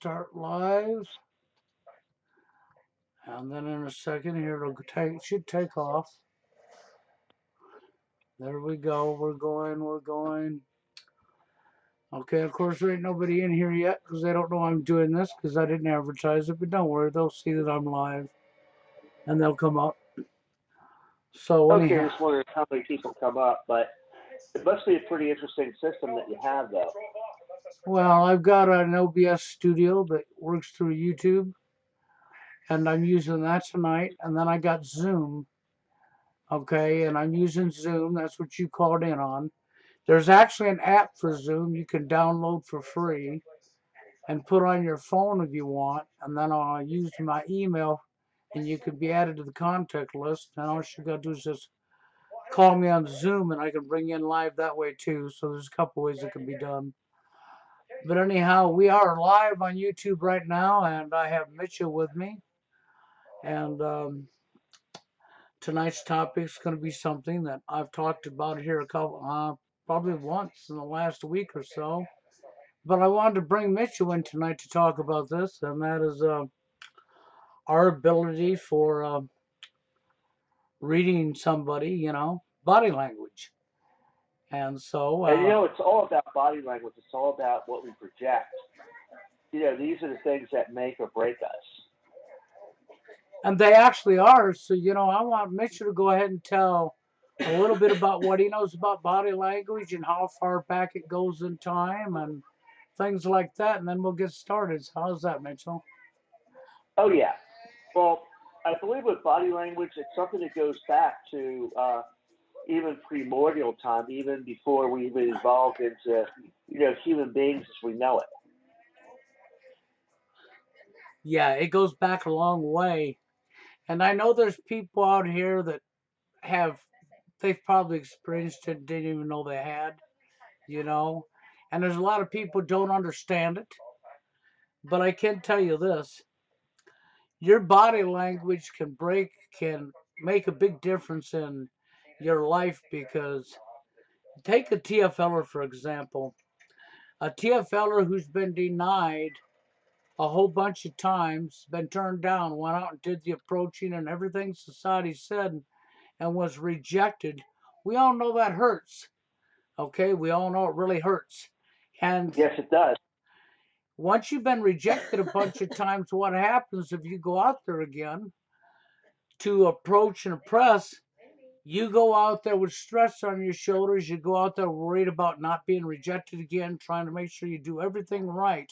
start live. And then in a second here, should take off. There we go. We're going. Okay, of course, there ain't nobody in here yet because they don't know I'm doing this because I didn't advertise it. But don't worry, they'll see that I'm live and they'll come up. So Okay, anyhow, just wondering how many people come up, but it must be a pretty interesting system that you have, though. well, I've got an OBS studio that works through YouTube, and I'm using that tonight. And then I got Zoom, okay, and I'm using Zoom. That's what you called in on. There's actually an app for Zoom you can download for free and put on your phone if you want, and then I'll use my email, and you can be added to the contact list. And all you gotta do is just call me on Zoom, and I can bring you in live that way too. So there's a couple ways it can be done. But anyhow, we are live on YouTube right now, and I have Mitchell with me. And tonight's topic is going to be something that I've talked about here probably once in the last week or so. But I wanted to bring Mitchell in tonight to talk about this, and that is our ability for reading somebody, body language. And so, And it's all about body language. It's all about what we project. These are the things that make or break us. and they actually are. So, I want Mitchell to go ahead and tell a little bit about what he knows about body language and how far back it goes in time and things like that. And then we'll get started. So how's that, Mitchell? Oh, yeah. Well, I believe with body language, it's something that goes back to even primordial time, even before we even evolved into, human beings as we know it. Yeah, it goes back a long way. And I know there's people out here that have, they've probably experienced it, didn't even know they had, you know. And there's a lot of people who don't understand it. But I can tell you this, your body language can make a big difference in your life because take a TFLer for example. A TFLer who's been denied a whole bunch of times, been turned down, went out and did the approaching and everything society said and was rejected. We all know that hurts. Okay, we all know it really hurts. And Yes, it does. once you've been rejected a bunch of times, what happens if you go out there again to approach and oppress? You go out there with stress on your shoulders. You go out there worried about not being rejected again, trying to make sure you do everything right.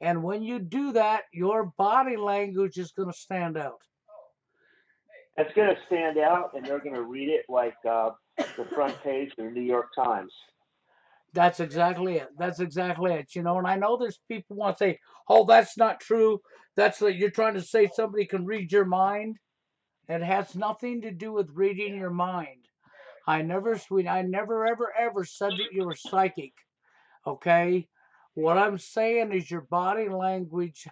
And when you do that, your body language is going to stand out. It's going to stand out, and they're going to read it like the front page of the New York Times. That's exactly it. That's exactly it. And I know there's people want to say, "Oh, that's not true. That's like you're trying to say somebody can read your mind." It has nothing to do with reading your mind. I never, ever, ever said that you were psychic. Okay? What I'm saying is your body language.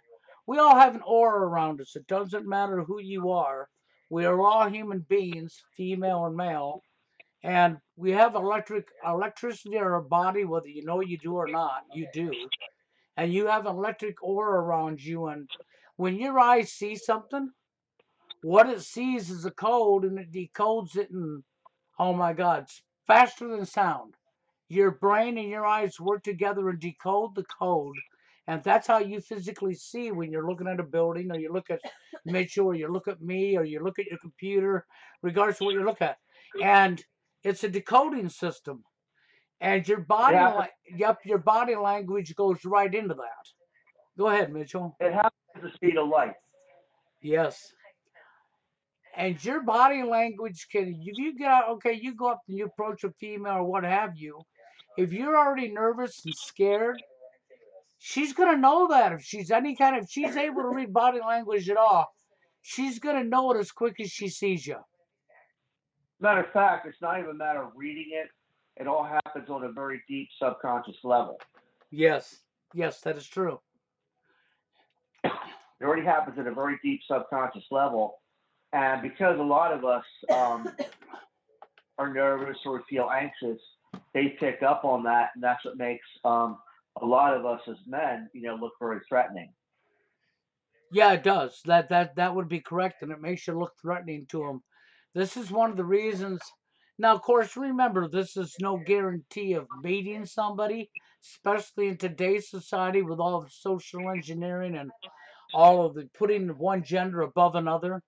We all have an aura around us. It doesn't matter who you are. We are all human beings, female and male, and we have electricity in our body, whether you know you do or not. You do, and you have electric aura around you. And when your eyes see something, what it sees is a code, and it decodes it, and oh my God, it's faster than sound. Your brain and your eyes work together and decode the code. And that's how you physically see when you're looking at a building, or you look at Mitchell, or you look at me, or you look at your computer, regardless of what you look at. And it's a decoding system. And your body language goes right into that. Go ahead, Mitchell. It happens at the speed of light. Yes. And your body language can, if you get out, okay, you go up and you approach a female or what have you. If you're already nervous and scared, she's gonna know that if she's able to read body language at all, she's gonna know it as quick as she sees you. Matter of fact, it's not even a matter of reading it. It all happens on a very deep subconscious level. Yes, yes, that is true. It already happens at a very deep subconscious level. And because a lot of us are nervous or feel anxious, they pick up on that, and that's what makes a lot of us as men, look very threatening. Yeah, it does. That would be correct, and it makes you look threatening to them. This is one of the reasons. Now, of course, remember this is no guarantee of meeting somebody, especially in today's society with all of social engineering and all of the putting one gender above another.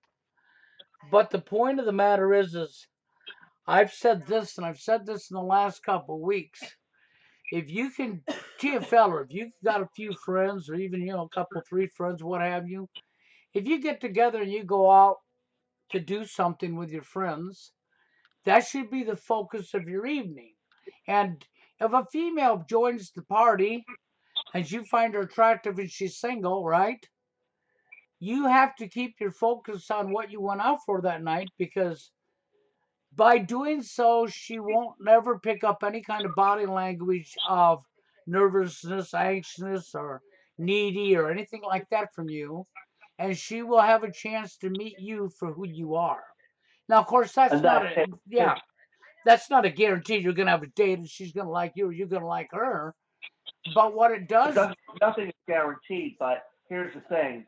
But the point of the matter is I've said this, and I've said this in the last couple of weeks. If you can TFL, or if you've got a few friends, or even a couple, three friends, what have you, if you get together and you go out to do something with your friends, that should be the focus of your evening. And if a female joins the party and you find her attractive and she's single, right? You have to keep your focus on what you went out for that night, because by doing so, she won't never pick up any kind of body language of nervousness, anxiousness, or needy, or anything like that from you. And she will have a chance to meet you for who you are. Now, of course, And that takes, yeah, that's not a guarantee you're going to have a date and she's going to like you or you're going to like her. But what it does, nothing is guaranteed. But here's the thing: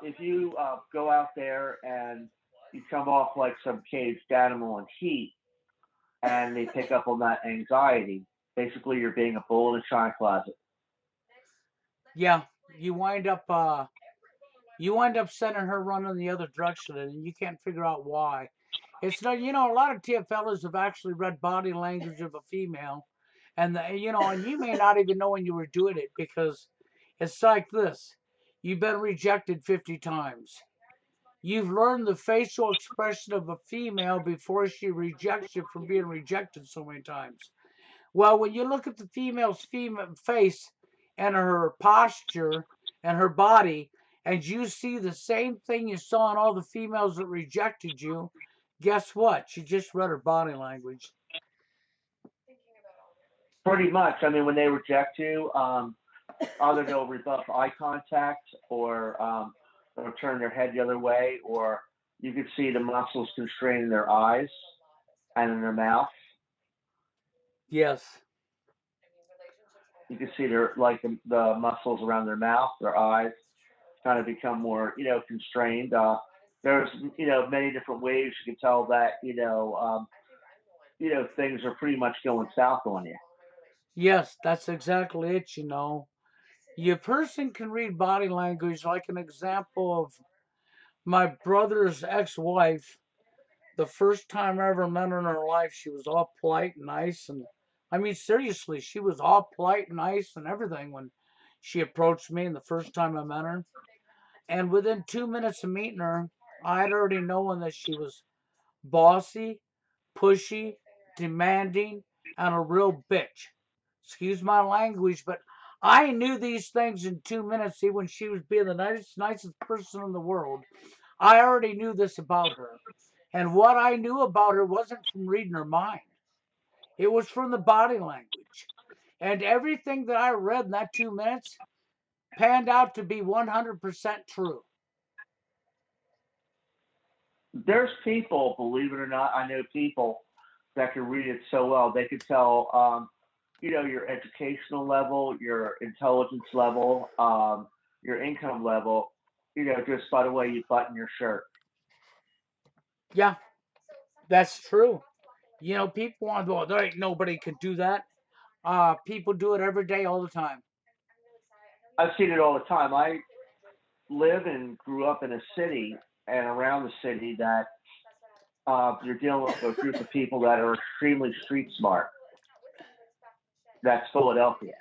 if you go out there and you come off like some caged animal in heat, and they pick up on that anxiety, basically you're being a bull in a china closet. yeah, you wind up, sending her running the other direction, and you can't figure out why. It's not, a lot of TFLers have actually read body language of a female, and and you may not even know when you were doing it, because it's like this: you've been rejected 50 times. You've learned the facial expression of a female before she rejects you from being rejected so many times. Well, when you look at the female's face and her posture and her body, and you see the same thing you saw in all the females that rejected you, guess what? You just read her body language. Pretty much. I mean, when they reject you, either they'll rebuff eye contact, or they'll turn their head the other way, or you can see the muscles constraining their eyes and in their mouth. Yes. You can see their like the muscles around their mouth, their eyes kind of become more, constrained. There's, many different ways you can tell that, things are pretty much going south on you. Yes, that's exactly it. Your person can read body language, like an example of my brother's ex-wife. The first time I ever met her in her life, she was all polite and nice. And I mean, seriously, she was all polite and nice and everything when she approached me, and the first time I met her. And within 2 minutes of meeting her, I had already known that she was bossy, pushy, demanding, and a real bitch. Excuse my language, but I knew these things in 2 minutes. See, when she was being the nicest person in the world, I already knew this about her. And what I knew about her wasn't from reading her mind, it was from the body language. And everything that I read in that 2 minutes panned out to be 100% true. There's people, believe it or not, I know people that can read it so well. They could tell, your educational level, your intelligence level, your income level, just by the way you button your shirt. Yeah, that's true. People want to, well, there ain't nobody can do that. People do it every day, all the time. I've seen it all the time. I live and grew up in a city and around the city that you're dealing with a group of people that are extremely street smart. That's Philadelphia.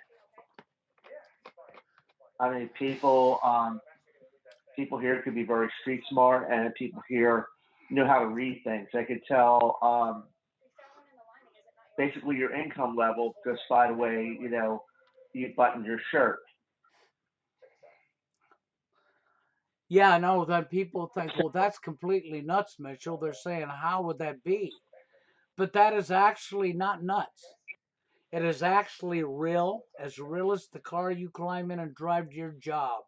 I mean, people here could be very street smart, and people here know how to read things. They could tell basically your income level just by the way you button your shirt. Yeah, no, then people think, well, that's completely nuts, Mitchell. They're saying, how would that be? But that is actually not nuts. It is actually real as the car you climb in and drive to your job,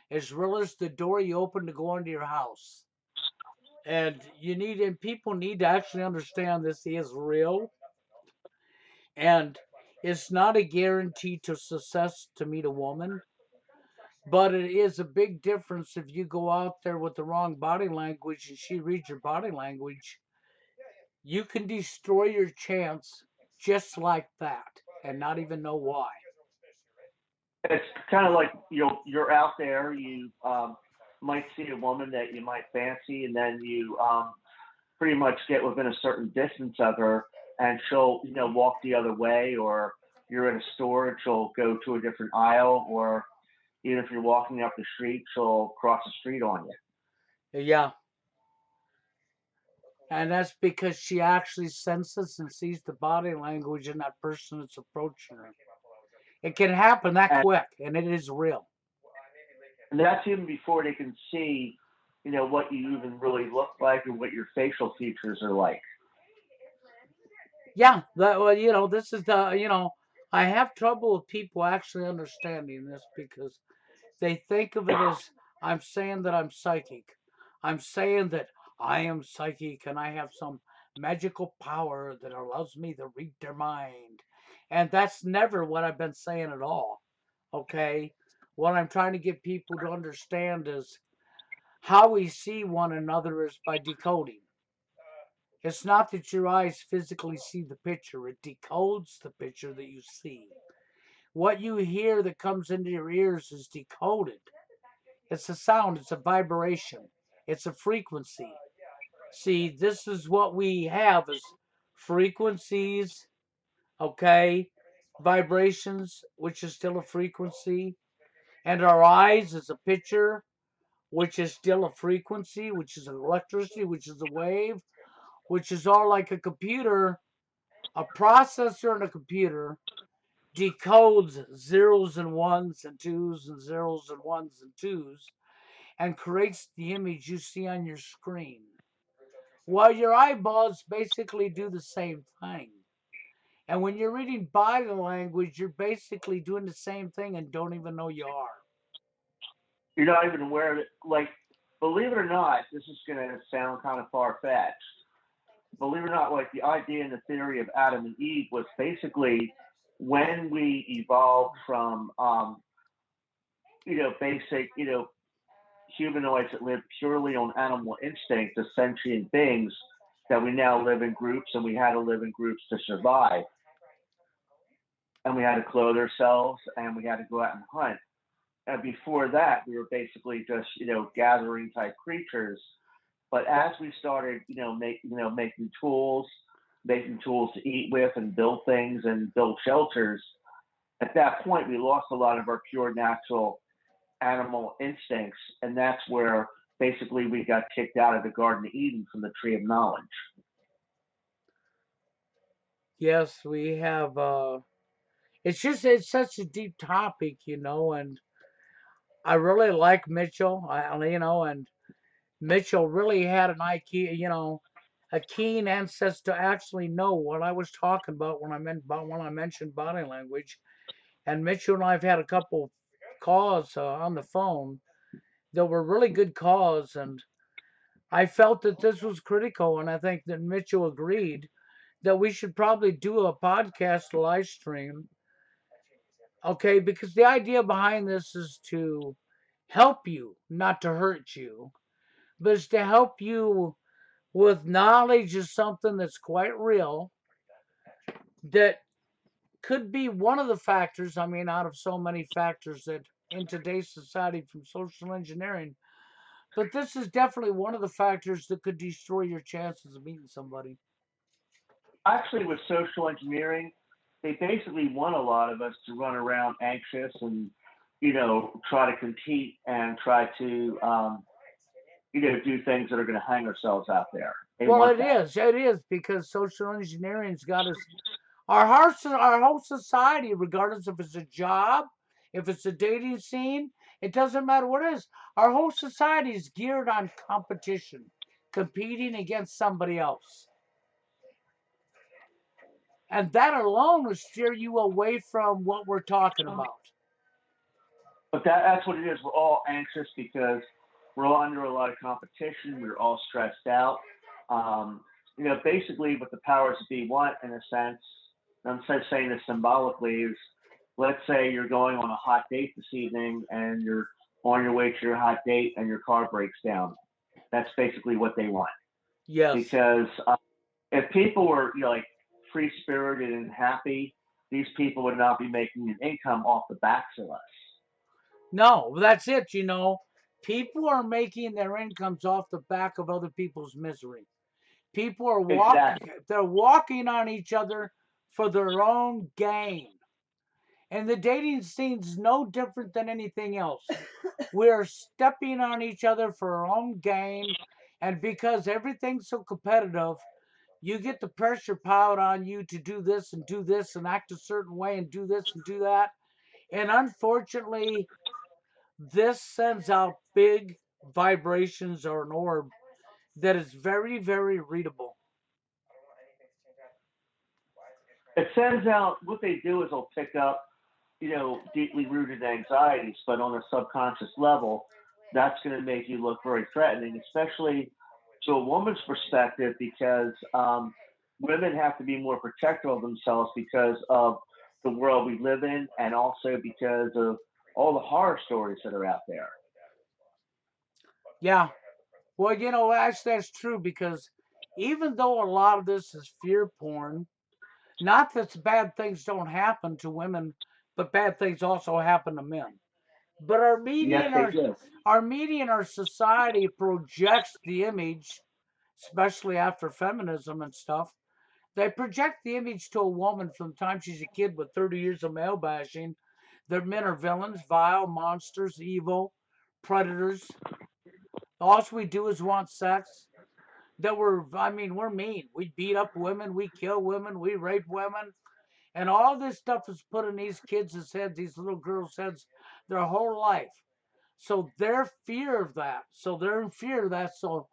as real as the door you open to go into your house. And people need to actually understand this is real. And It's not a guarantee to success to meet a woman, but it is a big difference if you go out there with the wrong body language and she reads your body language. You can destroy your chance just like that and not even know why. It's kind of like you're out there, you might see a woman that you might fancy, and then you pretty much get within a certain distance of her, and she'll walk the other way, or you're in a store and she'll go to a different aisle, or even if you're walking up the street, she'll cross the street on you. Yeah, and that's because she actually senses and sees the body language in that person that's approaching her. It can happen that And quick, and it is real. and that's even before they can see, what you even really look like and what your facial features are like. Yeah, that well, this is the I have trouble with people actually understanding this because they think of it as I'm saying that I'm psychic. I'm saying that I am psychic and I have some magical power that allows me to read their mind. And that's never what I've been saying at all. Okay? What I'm trying to get people to understand is how we see one another is by decoding. It's not that your eyes physically see the picture, it decodes the picture that you see. What you hear that comes into your ears is decoded. It's a sound, it's a vibration, it's a frequency. See, this is what we have is frequencies, okay? Vibrations, which is still a frequency, and our eyes is a picture, which is still a frequency, which is electricity, which is a wave, which is all like a computer. A processor in a computer decodes zeros and ones and twos and zeros and ones and twos and creates the image you see on your screen. While your eyeballs basically do the same thing. And when you're reading body language, you're basically doing the same thing and don't even know you are. You're not even aware of it. Like, believe it or not, this is going to sound kind of far fetched. Believe it or not, like the idea and the theory of Adam and Eve was basically when we evolved from, basic, humanoids that live purely on animal instinct to sentient beings, that we now live in groups, and we had to live in groups to survive. And we had to clothe ourselves, and we had to go out and hunt. And before that, we were basically just, gathering type creatures. But as we started, making tools to eat with and build things and build shelters, at that point we lost a lot of our pure natural animal instincts, and that's where basically we got kicked out of the Garden of Eden from the Tree of Knowledge. Yes, we have it's such a deep topic, and I really like Mitchell. And Mitchell really had an IQ, a keen ancestor to actually know what I was talking about when I mentioned body language. And Mitchell and I've had a couple calls on the phone that were really good calls, and I felt that this was critical, and I think that Mitchell agreed that we should probably do a podcast live stream. Okay, because the idea behind this is to help you, not to hurt you, but it's to help you with knowledge of something that's quite real that could be one of the factors. I mean, out of so many factors that in today's society from social engineering, but this is definitely one of the factors that could destroy your chances of meeting somebody. Actually, with social engineering, they basically want a lot of us to run around anxious and, try to compete and try to, do things that are going to hang ourselves out there. They Well, want it that. is. It is because social engineering's got us. Our whole society, regardless if it's a job, if it's a dating scene, it doesn't matter what it is. Our whole society is geared on competition, competing against somebody else. And that alone will steer you away from what we're talking about. But that's what it is. We're all anxious because we're all under a lot of competition. We're all stressed out. Basically, what the powers that be want, in a sense, I'm saying this symbolically, is let's say you're going on a hot date this evening and you're on your way to your hot date and your car breaks down. That's basically what they want. Yes. Because if people were, like, free spirited and happy, these people would not be making an income off the backs of us. No, that's it. People are making their incomes off the back of other people's misery. People are walking, Exactly. they're walking on each other for their own gain. And the dating scene's no different than anything else. We're stepping on each other for our own gain. And because everything's so competitive, you get the pressure piled on you to do this and act a certain way and do this and do that. And unfortunately, this sends out big vibrations or an orb that is very, very readable. It sends out, what they do is they'll pick up, deeply rooted anxieties, but on a subconscious level, that's going to make you look very threatening, especially to a woman's perspective, because women have to be more protective of themselves because of the world we live in, and also because of all the horror stories that are out there. Yeah. Well, actually, that's true because even though a lot of this is fear porn, not that bad things don't happen to women, but bad things also happen to men. But Yes, they do. our media and our society projects the image, especially after feminism and stuff. They project the image to a woman from the time she's a kid with 30 years of male bashing that men are villains, vile, monsters, evil, predators. All we do is want sex. We're mean. We beat up women, we kill women, we rape women. And all this stuff is put in these kids' heads, these little girls' heads, their whole life. So they're fear of that. So they're in fear of that. So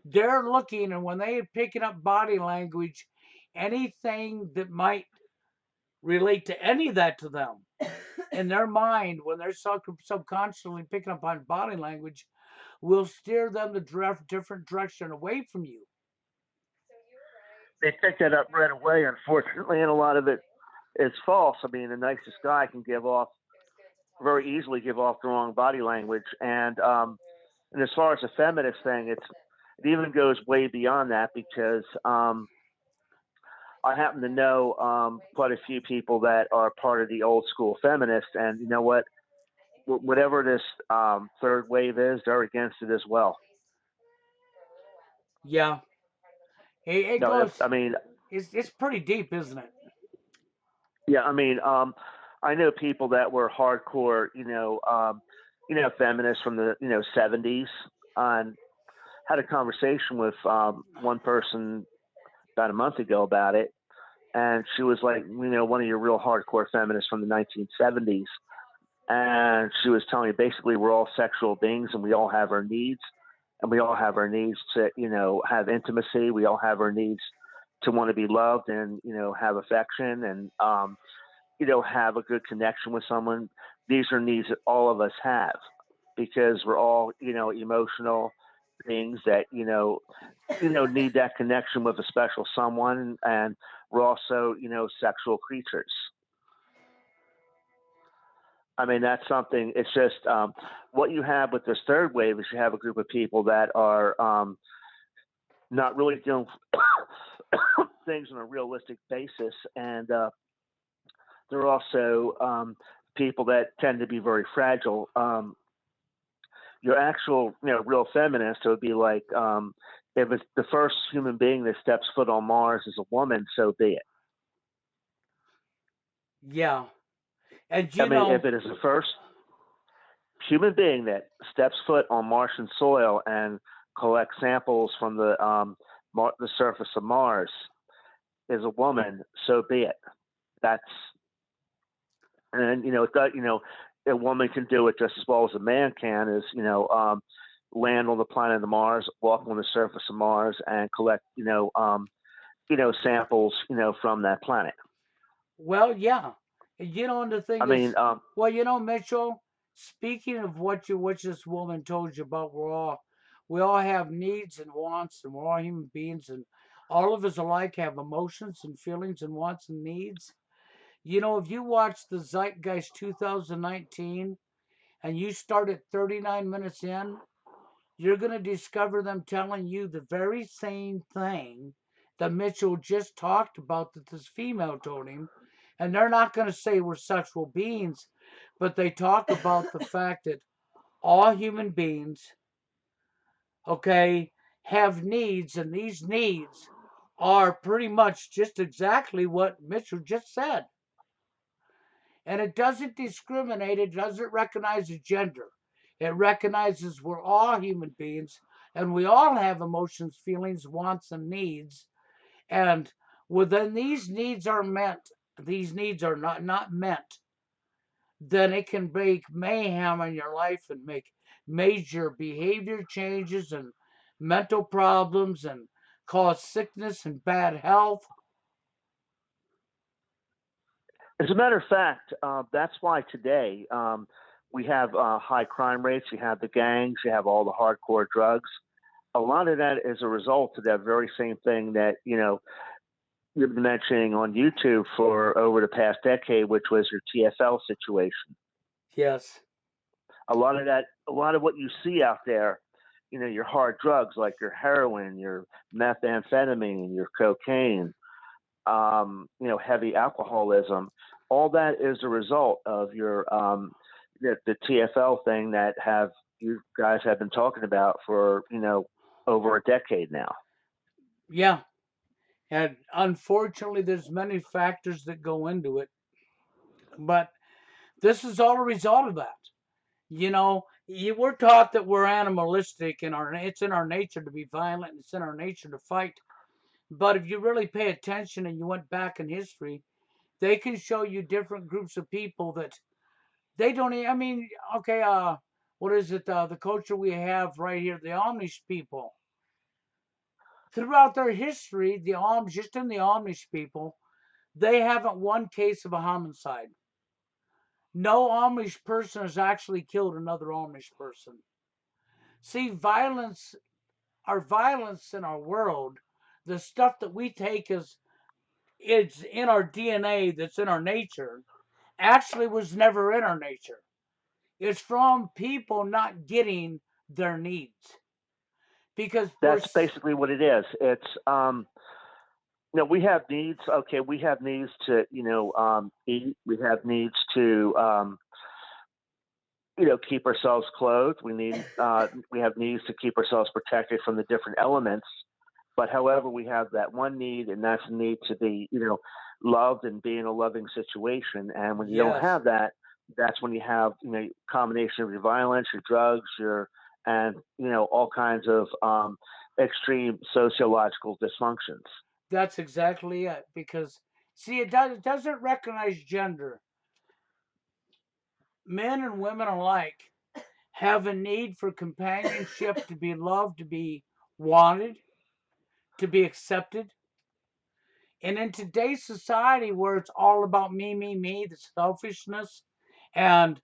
they're looking, and when they're picking up body language, anything that might relate to any of that to them in their mind, when they're subconsciously picking up on body language, will steer them the different direction away from you. They pick that up right away, unfortunately, and a lot of it is false. I mean, the nicest guy can give off very easily give off the wrong body language, and as far as the feminist thing, it even goes way beyond that, because I happen to know quite a few people that are part of the old school feminists, and you know what? Whatever this third wave is, they're against it as well. Yeah, it No, goes. I mean, It's pretty deep, isn't it? yeah, I mean, I know people that were hardcore, feminists from the '70s, and had a conversation with one person about a month ago about it, and she was like, one of your real hardcore feminists from the 1970s, and she was telling me basically we're all sexual beings and we all have our needs, and we all have our needs to have intimacy. We all have our needs to want to be loved and have affection, and have a good connection with someone. These are needs that all of us have, because we're all emotional beings that need that connection with a special someone, and we're also sexual creatures. I mean, that's something. It's just what you have with this third wave is you have a group of people that are not really doing things on a realistic basis, and they're also people that tend to be very fragile. Your actual, real feminist would be like, if it's the first human being that steps foot on Mars is a woman, so be it. Yeah, and I mean, if it is the first human being that steps foot on Martian soil and collects samples from the surface of Mars is a woman, so be it. That's and a woman can do it just as well as a man can. Is land on the planet of Mars, walk on the surface of Mars, and collect samples from that planet. well, yeah, and the thing I is, mean, well, Mitchell. Speaking of what this woman told you about, we all have needs and wants, and we're all human beings, and All of us alike have emotions and feelings and wants and needs. You know, if you watch the Zeitgeist 2019 and you start at 39 minutes in, you're going to discover them telling you the very same thing that Mitchell just talked about that this female told him. And they're not going to say we're sexual beings, but they talk about the fact that all human beings, okay, have needs, and these needs are pretty much just exactly what Mitchell just said. And it doesn't discriminate, it doesn't recognize a gender. It recognizes we're all human beings and we all have emotions, feelings, wants, and needs. And when these needs are met, these needs are not met, then it can make mayhem in your life and make major behavior changes and mental problems and cause sickness and bad health. As a matter of fact, that's why today we have high crime rates. You have the gangs. You have all the hardcore drugs. A lot of that is a result of that very same thing that you've been mentioning on YouTube for over the past decade, which was your TFL situation. Yes. A lot of that, a lot of what you see out there, your hard drugs like your heroin, your methamphetamine, your cocaine, heavy alcoholism. All that is a result of your the TFL thing that have you guys have been talking about for over a decade now. Yeah. And unfortunately, there's many factors that go into it. But this is all a result of that. We're taught that we're animalistic and it's in our nature to be violent. It's in our nature to fight. But if you really pay attention and you went back in history, they can show you different groups of people that they don't. I mean, okay, what is it? The culture we have right here, the Amish people. Throughout their history, the Amish, just in the Amish people, they haven't one case of a homicide. No Amish person has actually killed another Amish person. See, our violence in our world, the stuff that we take as it's in our DNA, that's in our nature, actually was never in our nature. It's from people not getting their needs because That's basically what it is. It's we have needs. Okay, we have needs to eat. We have needs to keep ourselves clothed. We have needs to keep ourselves protected from the different elements. But however, we have that one need, and that's the need to be loved and be in a loving situation. And when you don't yes, have that, that's when you have combination of your violence, your drugs, and all kinds of extreme sociological dysfunctions. that's exactly it. Because see, it doesn't recognize gender. Men and women alike have a need for companionship, to be loved, to be wanted, to be accepted. And in today's society where it's all about me, the selfishness, and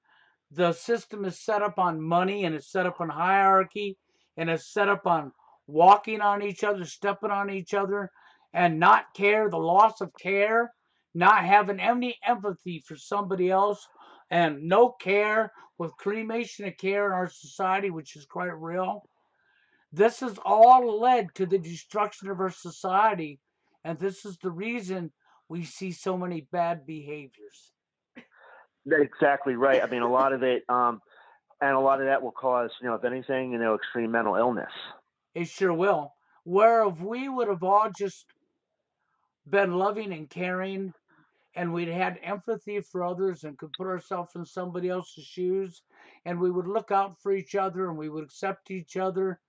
the system is set up on money and it's set up on hierarchy and it's set up on walking on each other, stepping on each other, and not care, the loss of care, not having any empathy for somebody else, and no care with cremation of care in our society, which is quite real. This has all led to the destruction of our society, and this is the reason we see so many bad behaviors. That's exactly right. I mean, a lot of it, and a lot of that will cause, if anything, extreme mental illness. It sure will. Where if we would have all just been loving and caring and we'd had empathy for others and could put ourselves in somebody else's shoes and we would look out for each other and we would accept each other,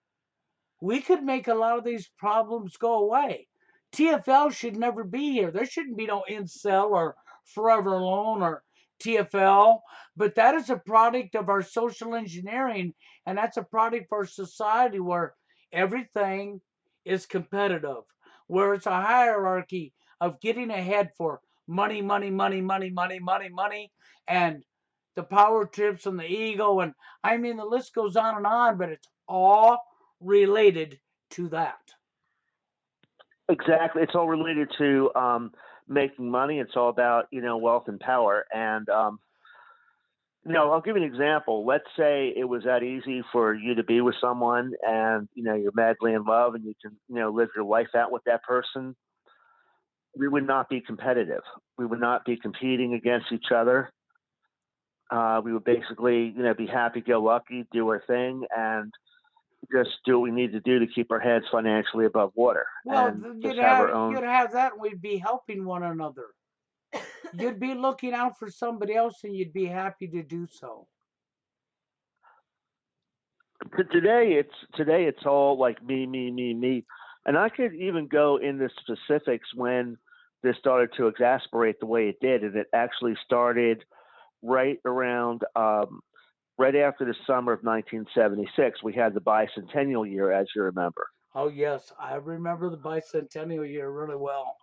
we could make a lot of these problems go away. TFL should never be here. There shouldn't be no incel or forever alone or TFL, but that is a product of our social engineering, and that's a product of our society where everything is competitive, where it's a hierarchy of getting ahead for money, and the power trips and the ego, and I mean the list goes on and on, but it's all related to that. Exactly. It's all related to making money. It's all about wealth and power. And I'll give you an example. Let's say it was that easy for you to be with someone, and you're madly in love, and you can live your life out with that person. We would not be competitive. We would not be competing against each other. We would basically be happy-go-lucky, do our thing, and just do what we need to do to keep our heads financially above water, Well, and just have our you'd own. have that, and we'd be helping one another. You'd be looking out for somebody else, and you'd be happy to do so. Today it's all like me, me, me, me, and I could even go into specifics when this started to exasperate the way it did, and it actually started right around right after the summer of 1976. We had the bicentennial year, as you remember. Oh yes, I remember the bicentennial year really well.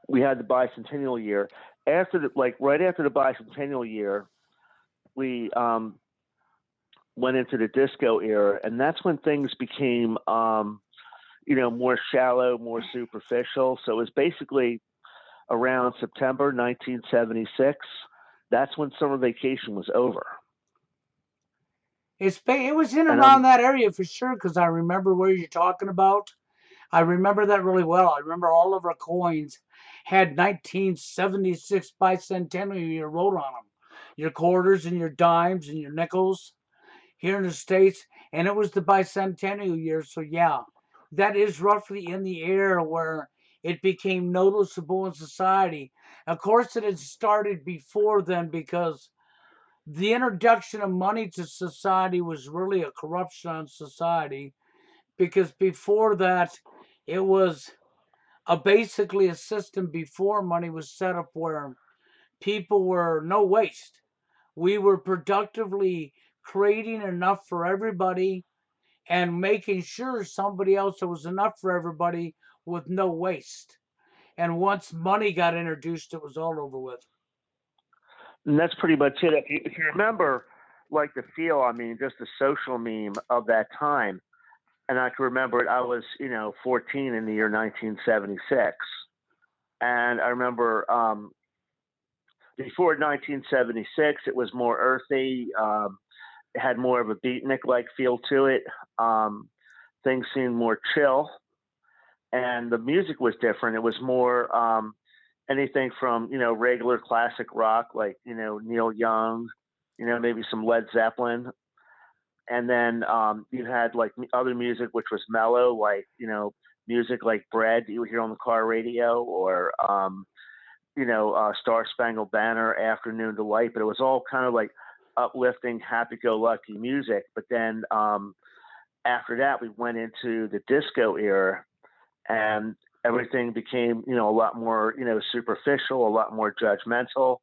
We had the bicentennial year right after the bicentennial year. We went into the disco era, and that's when things became more shallow, more superficial. So it was basically around September 1976. That's when summer vacation was over. It was in and And around that area for sure, because I remember where you're talking about. I remember that really well. I remember all of our coins had 1976 bicentennial year wrote on them. Your quarters and your dimes and your nickels here in the States, and it was the bicentennial year. So, yeah, that is roughly in the era where it became noticeable in society. Of course, it had started before then because the introduction of money to society was really a corruption on society. Because before that, it was basically a system before money was set up where people were no waste. We were productively creating enough for everybody and making sure somebody else there was enough for everybody with no waste. And once money got introduced, it was all over with. that's pretty much it. If you remember, like the feel, I mean, just the social meme of that time, and I can remember it. I was, 14 in the year 1976, and I remember before 1976, it was more earthy. It had more of a beatnik like feel to it. Um, Things seemed more chill, and the music was different. It was more anything from regular classic rock like Neil Young, maybe some Led Zeppelin, and then you had like other music which was mellow, like music like Bread that you would hear on the car radio, or Star Spangled Banner, Afternoon Delight. But it was all kind of like uplifting, happy-go-lucky music. But then after that, we went into the disco era, and everything became a lot more superficial, a lot more judgmental,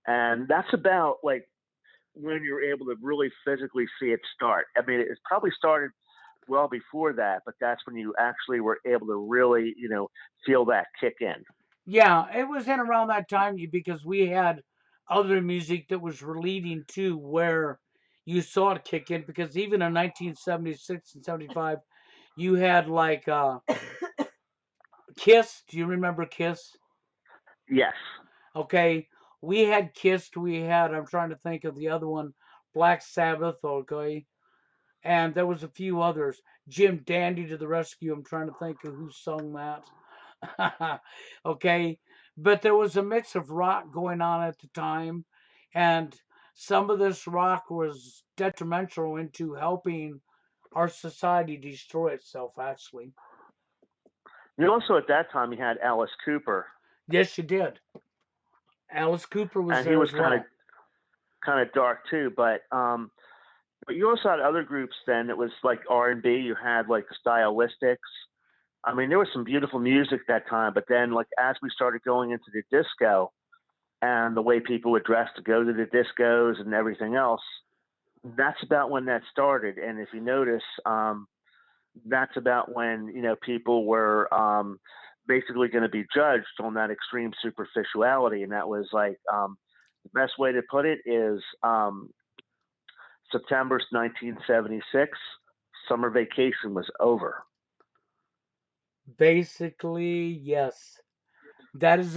and that's about like when you're able to really physically see it start. I mean, it's probably started well before that, but that's when you actually were able to really feel that kick in. Yeah, it was in around that time because we had other music that was relating to where you saw it kick in. Because even in 1976 and 75, you had like Kiss. Do you remember Kiss? Yes. Okay, we had Kiss. We had, I'm trying to think of the other one, Black Sabbath. Okay, and there was a few others. Jim Dandy to the rescue. I'm trying to think of who sung that. Okay, but there was a mix of rock going on at the time, and some of this rock was detrimental into helping our society destroy itself. Actually, And also at that time, you had Alice Cooper, yes, you did. Alice Cooper was and he there was as kind of well. kind of dark too. But you also had other groups then. It was like R&B. You had like the Stylistics. I mean, there was some beautiful music that time. But then, like as we started going into the disco and the way people would dress to go to the discos and everything else, that's about when that started. And if you notice, that's about when people were basically going to be judged on that extreme superficiality, and that was like the best way to put it is September 1976. Summer vacation was over. Basically, yes. That's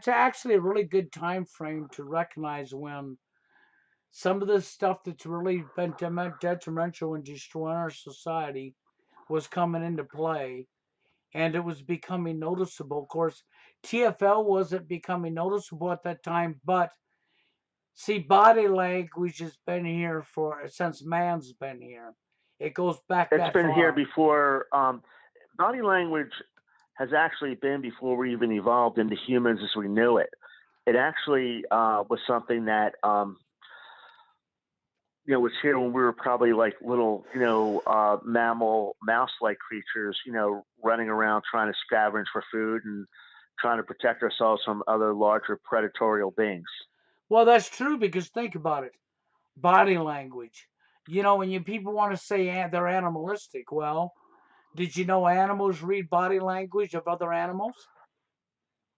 actually a really good time frame to recognize when some of the stuff that's really been detrimental and destroying our society was coming into play and it was becoming noticeable. Of course, TFL wasn't becoming noticeable at that time, but see, body language has been here for since man's been here. It goes back It's that been here far. before. Body language has actually been before we even evolved into humans as we knew it. It actually was something that was here when we were probably like little, mammal, mouse-like creatures, running around trying to scavenge for food and trying to protect ourselves from other larger predatorial beings. Well, that's true because think about it. Body language. When people want to say they're animalistic, well, did you know animals read body language of other animals?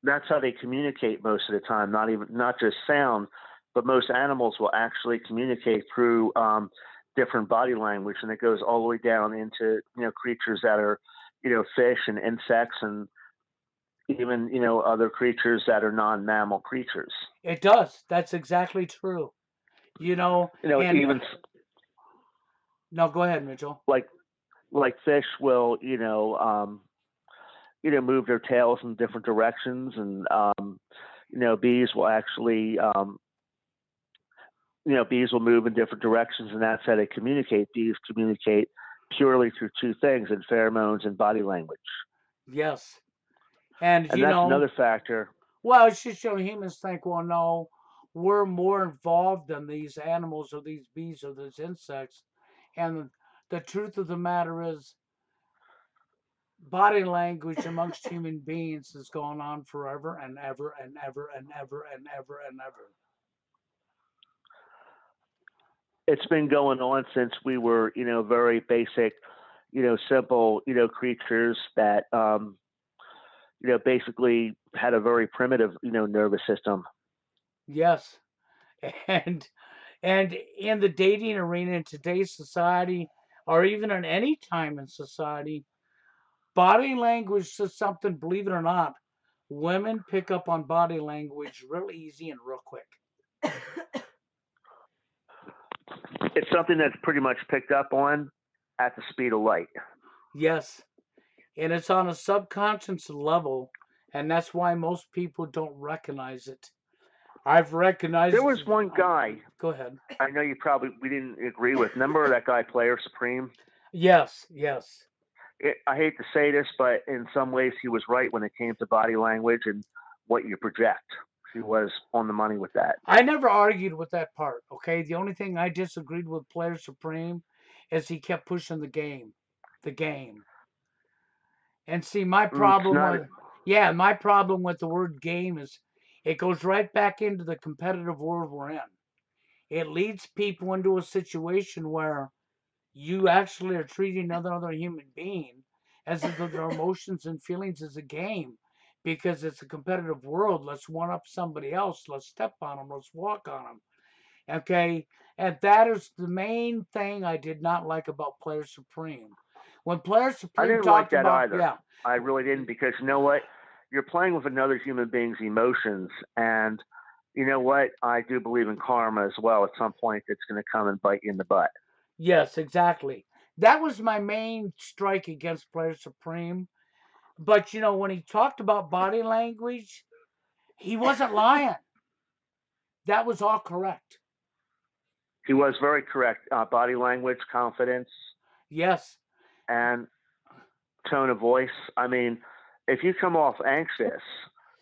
That's how they communicate most of the time. Not just sound, but most animals will actually communicate through different body language, and it goes all the way down into creatures that are fish and insects and even other creatures that are non-mammal creatures. It does. That's exactly true. You know, and Even no, go ahead, Mitchell. like fish will move their tails in different directions, and bees will actually bees will move in different directions, and that's how they communicate. Bees communicate purely through two things: in pheromones and body language. Yes, and And that's another factor. well, it's just humans think, well, no, we're more involved than these animals or these bees or these insects, and the truth of the matter is, body language amongst human beings has gone on forever and ever and ever and ever and ever and ever. It's been going on since we were, very basic, simple, creatures that, basically had a very primitive, nervous system. Yes, and in the dating arena in today's society, or even in any time in society, body language is something. Believe it or not, women pick up on body language real easy and real quick. It's something that's pretty much picked up on at the speed of light. Yes, and it's on a subconscious level, and that's why most people don't recognize it. I've There recognized was it. one guy Go ahead. I know you probably we didn't agree with. Remember that guy, Player Supreme? Yes, yes. I hate to say this, but in some ways he was right when it came to body language and what you project. He was on the money with that. I never argued with that part. Okay, the only thing I disagreed with Player Supreme is he kept pushing the game. And see, It's not. my problem with the word game is it goes right back into the competitive world we're in. It leads people into a situation where you actually are treating another human being as if their emotions and feelings is a game because it's a competitive world. Let's one up somebody else. Let's step on them. Let's walk on them. Okay, and that is the main thing I did not like about Player Supreme. When Player I Supreme didn't like talked that about, either. I really didn't, because you know what? You're playing with another human being's emotions, and you know what? I do believe in karma as well. At some point, it's going to come and bite you in the butt. yes, exactly. That was my main strike against Player Supreme. But when he talked about body language, he wasn't lying. That was all correct. He was very correct. Body language, confidence, Yes, and tone of voice. I mean, if you come off anxious,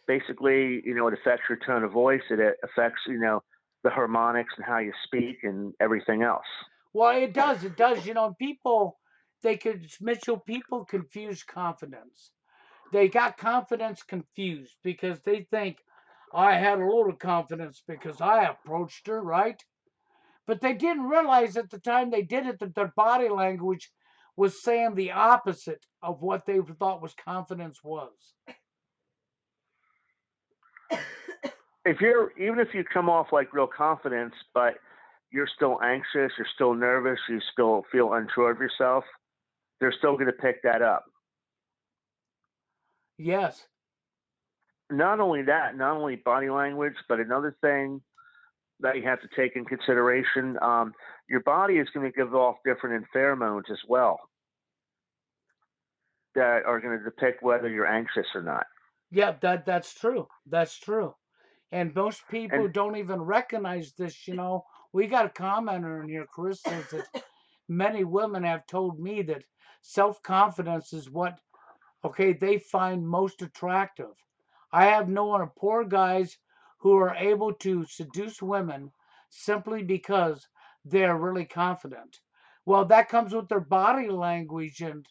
basically, it affects your tone of voice. It affects, the harmonics and how you speak and everything else. well, it does. It does. People, Mitchell, people confuse confidence. They got confidence confused because they think I had a lot of confidence because I approached her, right? But they didn't realize at the time they did it that their body language was saying the opposite of what they thought was confidence was. Even if you come off like real confidence, but you're still anxious, you're still nervous, you still feel unsure of yourself, they're still going to pick that up. Yes. Not only that, not only body language, but another thing that you have to take in consideration, your body is going to give off different pheromones as well that are going to depict whether you're anxious or not. Yeah, that's true. That's true. And most And people don't even recognize this, you know. We got a commenter in here, Chris, says that many women have told me that self-confidence is what, okay, they find most attractive. I have known of poor guys who are able to seduce women simply because they are really confident. Well, that comes with their body language, and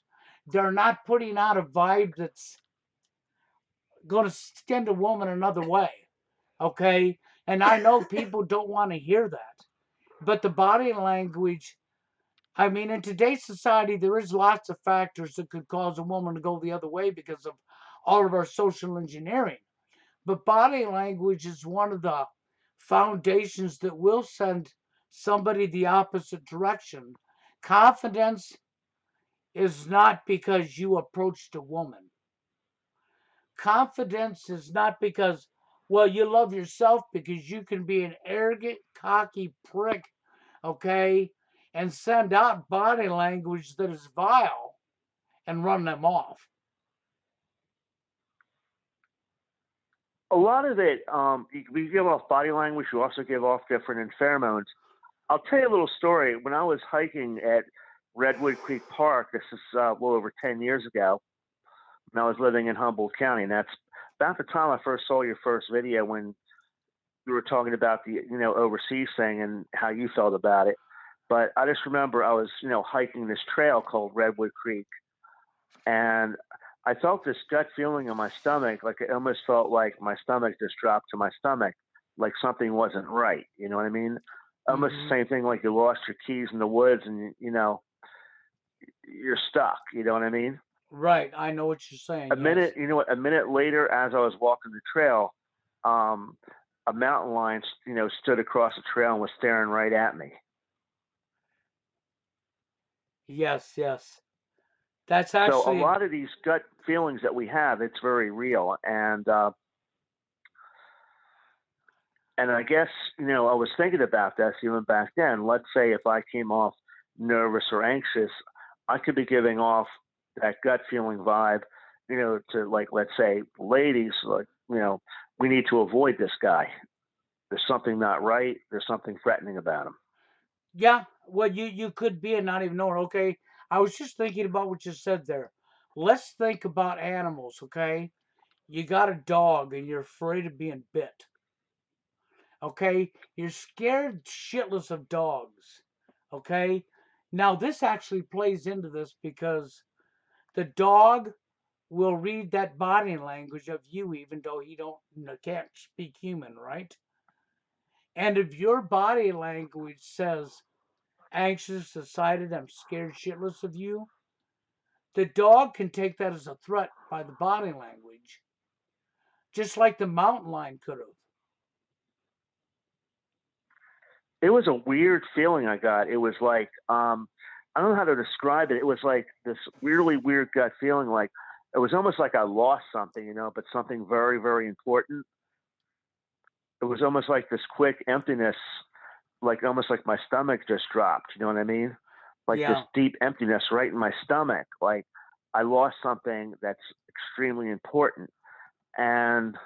they're not putting out a vibe that's going to send a woman another way. Okay. And I know people don't want to hear that, but the body language, I mean, in today's society, there is lots of factors that could cause a woman to go the other way because of all of our social engineering. But body language is one of the foundations that will send somebody the opposite direction. Confidence is not because you approached a woman. Confidence is not because, well, you love yourself, because you can be an arrogant, cocky prick, okay, and send out body language that is vile and run them off. a lot of it, we give off body language. You also give off different pheromones. I'll tell you a little story. When I was hiking at Redwood Creek Park, this is well over 10 years ago, when I was living in Humboldt County, and that's about the time I first saw your first video when you were talking about the overseas thing and how you felt about it. But I just remember I was hiking this trail called Redwood Creek, and I felt this gut feeling in my stomach, like it almost felt like my stomach just dropped to my stomach, like something wasn't right. You know what I mean? Almost Hmm. the same thing like you lost your keys in the woods and you're stuck. You know what I mean? Right, I know what you're A saying. minute, Yes. you know what? A minute later, as I was walking the trail, um, a mountain lion, stood across the trail and was staring right at me. Yes, yes. That's So a actually, lot of these gut feelings that we have, it's very real. And I guess, I was thinking about this even back then. Let's say if I came off nervous or anxious, I could be giving off that gut feeling vibe, to like, let's say, ladies, like, we need to avoid this guy. There's something not right. There's something threatening about him. yeah, well, you could be and not even know it. Okay. I was just thinking about what you said there. Let's think about animals, okay? You got a dog and you're afraid of being bit. Okay? You're scared shitless of dogs. Okay? Now, this actually plays into this because the dog will read that body language of you, even though he can't speak human, right? And if your body language says anxious, excited, I'm scared shitless of you, the dog can take that as a threat by the body language, just like the mountain lion could have. It was a weird feeling I got. It was like, I don't know how to describe it. It was like this really weird gut feeling. Like it was almost like I lost something, but something very, very important. It was almost like this quick emptiness, like almost like my stomach just dropped. You know what I mean? Like this Yeah. deep emptiness right in my stomach. Like I lost something that's extremely important. And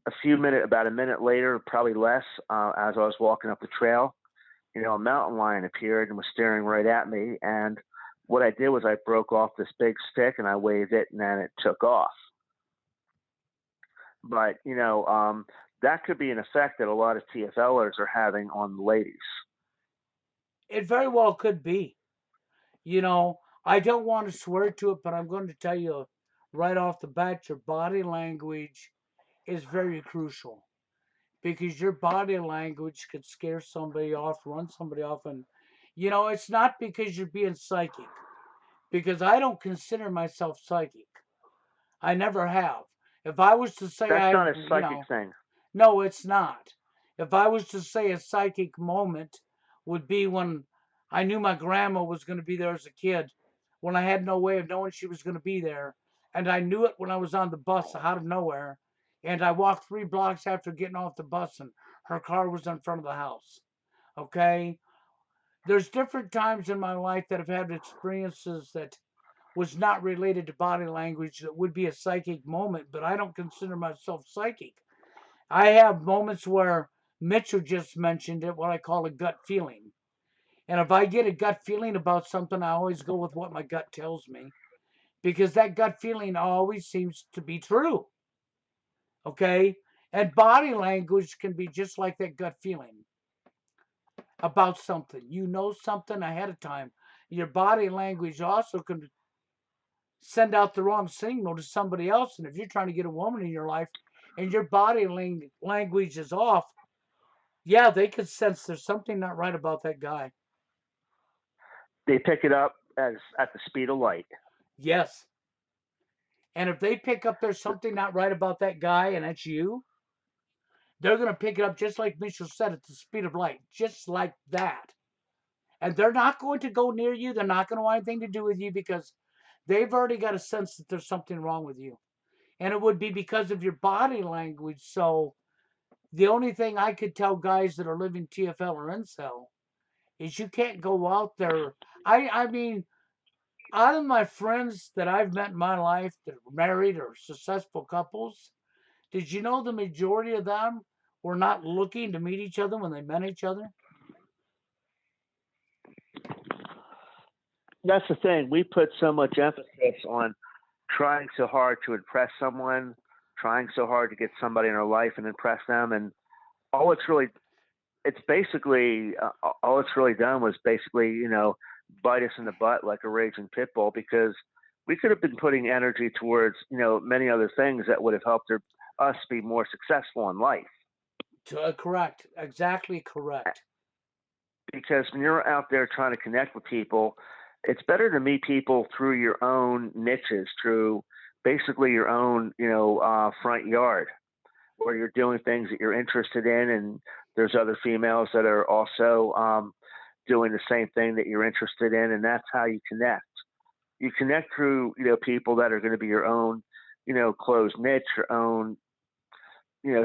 about a minute later, probably less, as I was walking up the trail, a mountain lion appeared and was staring right at me. And what I did was I broke off this big stick and I waved it, and then it took off. But that could be an effect that a lot of TFLers are having on the ladies. It very well could be. I don't want to swear to it, but I'm going to tell you right off the bat, your body language is very crucial because your body language could scare somebody off, run somebody off. And, it's not because you're being psychic, because I don't consider myself psychic. I never have. If I was to say That's I not have, a psychic thing. no, it's not. If I was to say a psychic moment would be when I knew my grandma was going to be there as a kid, when I had no way of knowing she was going to be there, and I knew it when I was on the bus out of nowhere. And I walked 3 blocks after getting off the bus, and her car was in front of the house. Okay, there's different times in my life that I've had experiences that was not related to body language that would be a psychic moment, but I don't consider myself psychic. I have moments where Mitchell just mentioned it, what I call a gut feeling. And if I get a gut feeling about something, I always go with what my gut tells me because that gut feeling always seems to be true. Okay. And body language can be just like that gut feeling about something. You know something ahead of time. Your body language also can send out the wrong signal to somebody else. And if you're trying to get a woman in your life and your body language is off, yeah, they could sense there's something not right about that guy. They pick it up as at the speed of light. Yes. And if they pick up there's something not right about that guy and that's you, they're going to pick it up just like Mitchell said at the speed of light, just like that. And they're not going to go near you. They're not going to want anything to do with you because they've already got a sense that there's something wrong with you. And it would be because of your body language. So the only thing I could tell guys that are living TFL or incel is you can't go out there. I mean, out of my friends that I've met in my life that are married or successful couples, did you know the majority of them were not looking to meet each other when they met each other? That's the thing. We put so much emphasis on trying so hard to impress someone, trying so hard to get somebody in our life and impress them, and all it's really it's basically all it's really done was basically bite us in the butt like a raging pit bull because we could have been putting energy towards many other things that would have helped us be more successful in life. Correct. Exactly correct. Because when you're out there trying to connect with people, it's better to meet people through your own niches, through basically your own front yard where you're doing things that you're interested in, and there's other females that are also doing the same thing that you're interested in, and that's how you connect. You connect through people that are going to be your own closed niche, your own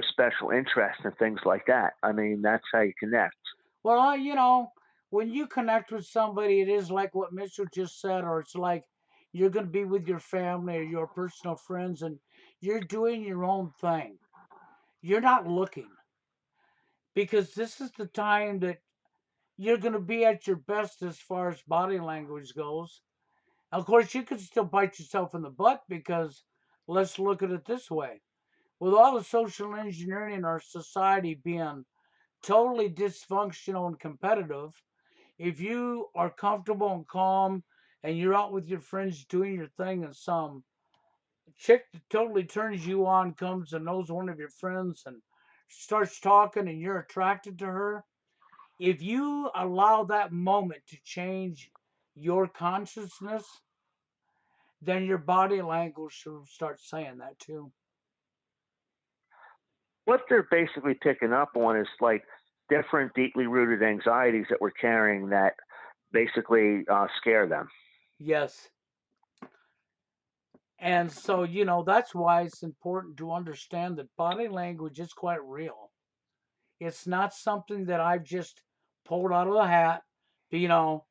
special interest and things like that. I mean, that's how you connect. Well, when you connect with somebody, it is like what Mitchell just said, or it's like you're going to be with your family or your personal friends and you're doing your own thing. You're not looking because this is the time that you're going to be at your best as far as body language goes. Of course, you could still bite yourself in the butt because let's look at it this way. With all the social engineering in our society being totally dysfunctional and competitive, if you are comfortable and calm and you're out with your friends doing your thing and some chick that totally turns you on comes and knows one of your friends and starts talking and you're attracted to her, if you allow that moment to change your consciousness, then your body language should start saying that too. What they're basically picking up on is like different deeply rooted anxieties that we're carrying that basically scare them. Yes. And so, that's why it's important to understand that body language is quite real. It's not something that I've just pulled out of the hat. You know,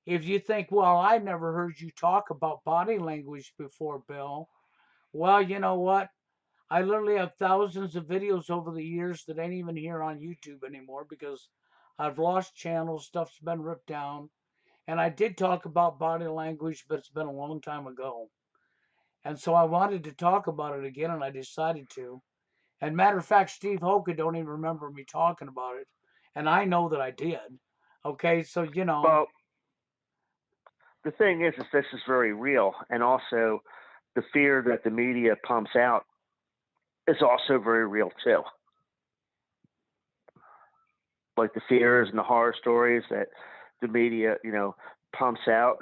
if you think, well, I never heard you talk about body language before, Bill. Well, you know what? I literally have thousands of videos over the years that ain't even here on YouTube anymore because I've lost channels, stuff's been ripped down. And I did talk about body language, but it's been a long time ago. And so I wanted to talk about it again, and I decided to. And matter of fact, Steve Hoka don't even remember me talking about it, and I know that I did. Okay, so Well, the thing is this is very real, and also the fear that the media pumps out is also very real too. Like the fears and the horror stories that the media, pumps out.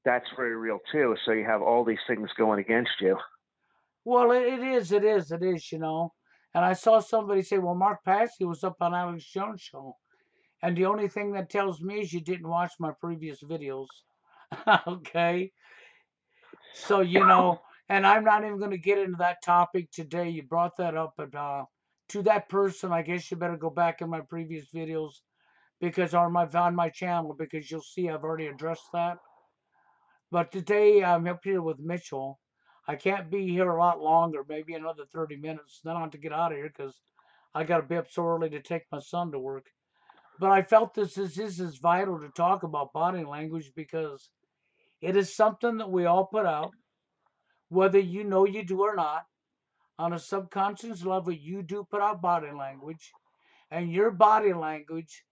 That's very real too. So you have all these things going against you. well, it is. And I saw somebody say, "Well, Mark Passy was up on Alex Jones' show," and the only thing that tells me is you didn't watch my previous videos. Okay, So, and I'm not even going to get into that topic today. You brought that up, but to that person, I guess you better go back in my previous videos because on my channel because you'll see I've already addressed that. But today I'm up here with Mitchell. I can't be here a lot longer, maybe another 30 minutes. Then I'll have to get out of here because I got to be up so early to take my son to work. But I felt this is vital to talk about body language because it is something that we all put out, whether you know you do or not. On a subconscious level, you do put out body language, and your body language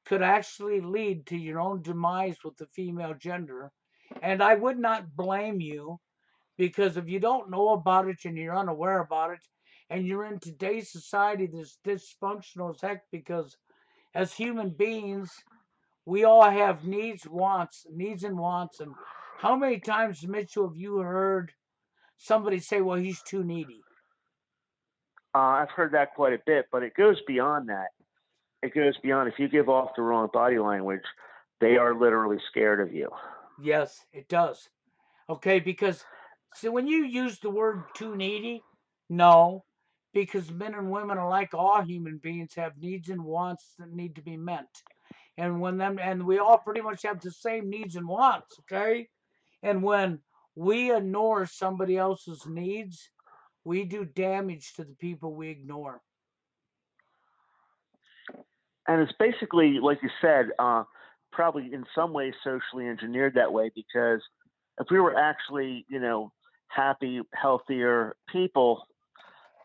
could actually lead to your own demise with the female gender. And I would not blame you because if you don't know about it and you're unaware about it, and you're in today's society that's dysfunctional as heck because as human beings, we all have needs and wants. And how many times, Mitchell, have you heard somebody say, well, he's too needy? I've heard that quite a bit, but it goes beyond that. It goes beyond if you give off the wrong body language, they are literally scared of you. Yes, it does. Okay, because see, when you use the word too needy, no, because men and women alike, all human beings have needs and wants that need to be met. And we all pretty much have the same needs and wants, okay? And when we ignore somebody else's needs, we do damage to the people we ignore. And it's basically, like you said, probably in some ways socially engineered that way because if we were actually, happy, healthier people,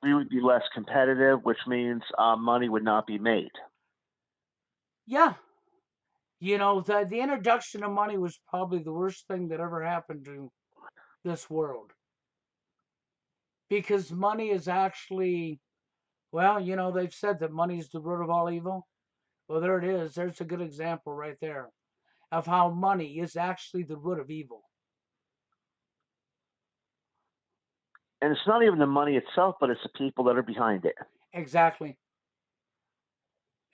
we would be less competitive, which means money would not be made. Yeah, the introduction of money was probably the worst thing that ever happened to this world because money is actually, well, they've said that money is the root of all evil. Well, there it is. There's a good example right there of how money is actually the root of evil. And it's not even the money itself, but it's the people that are behind it. Exactly.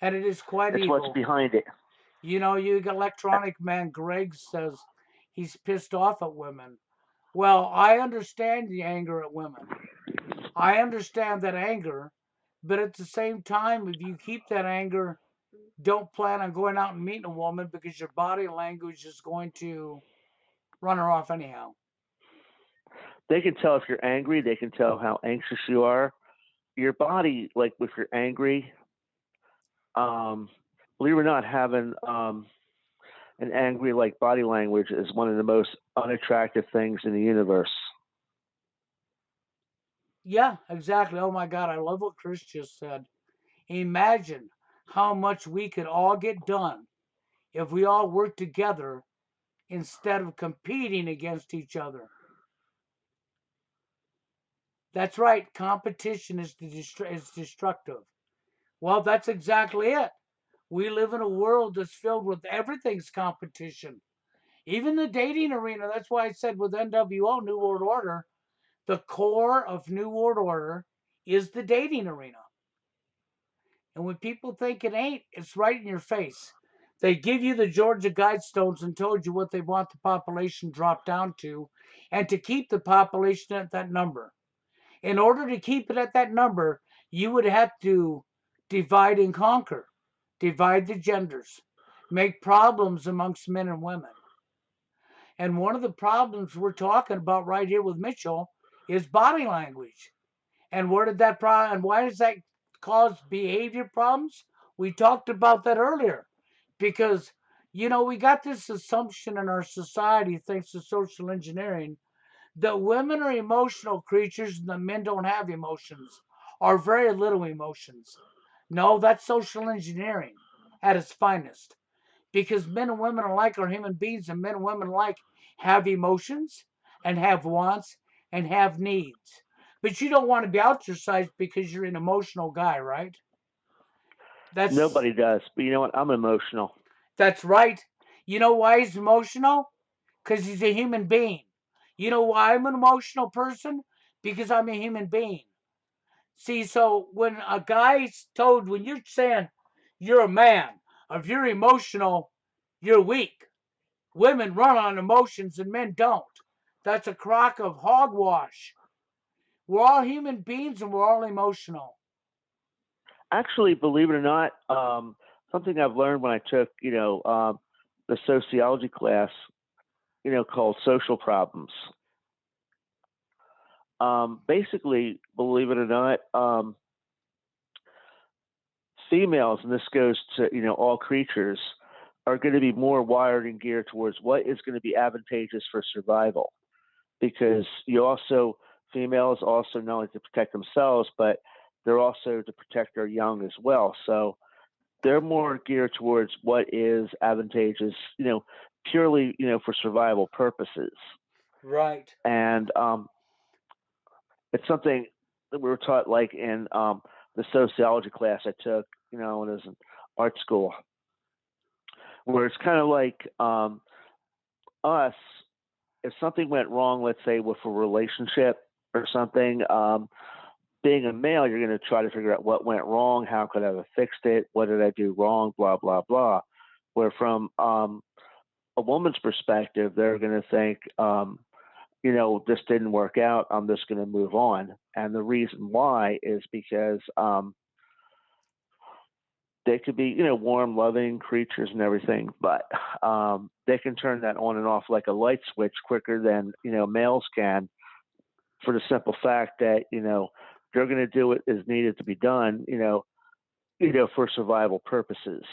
And it is quite It's what's evil. behind it. You got electronic man Greg says he's pissed off at women. Well, I understand the anger at women. I understand that anger, but at the same time, if you keep that anger, don't plan on going out and meeting a woman because your body language is going to run her off anyhow. They can tell if you're angry. They can tell how anxious you are. Your body, like if you're angry, um, believe it or not, having an angry like body language is one of the most unattractive things in the universe. Yeah, exactly. Oh my God, I love what Chris just said. Imagine how much we could all get done if we all worked together instead of competing against each other. That's right, competition is destructive. Well, that's exactly it. We live in a world that's filled with everything's competition. Even the dating arena. That's why I said with NWO, New World Order, the core of New World Order is the dating arena. And when people think it ain't, it's right in your face. They give you the Georgia Guidestones and told you what they want the population dropped down to, and to keep the population at that number. In order to keep it at that number, you would have to divide and conquer, divide the genders, make problems amongst men and women. And one of the problems we're talking about right here with Mitchell is body language. And where did that problem, and why does that cause behavior problems? We talked about that earlier because, we got this assumption in our society, thanks to social engineering, that women are emotional creatures and that men don't have emotions or very little emotions. No, that's social engineering at its finest because men and women alike are human beings and men and women alike have emotions and have wants and have needs. But you don't want to be ostracized because you're an emotional guy, right? That's Nobody does, but you know what? I'm emotional. that's right. You know why he's emotional? Because he's a human being. You know why I'm an emotional person? Because I'm a human being. See, so when a guy's told, when you're saying you're a man, if you're emotional, you're weak. Women run on emotions and men don't. That's a crock of hogwash. We're all human beings and we're all emotional. Actually, believe it or not, something I've learned when I took, the sociology class, called social problems. Basically, believe it or not, females, and this goes to all creatures, are going to be more wired and geared towards what is going to be advantageous for survival. Because females also not only to protect themselves, but they're also to protect their young as well. So they're more geared towards what is advantageous, purely for survival purposes. Right. And it's something that we were taught like in the sociology class I took, when I was in art school, where it's kind of like us. If something went wrong, let's say with a relationship or something, being a male, you're going to try to figure out what went wrong, how could I have fixed it, what did I do wrong, blah blah blah. Where from a woman's perspective, they're going to think, this didn't work out. I'm just going to move on. And the reason why is because they could be, warm, loving creatures and everything, but they can turn that on and off like a light switch quicker than, males can, for the simple fact that, they're going to do what is needed to be done, for survival purposes.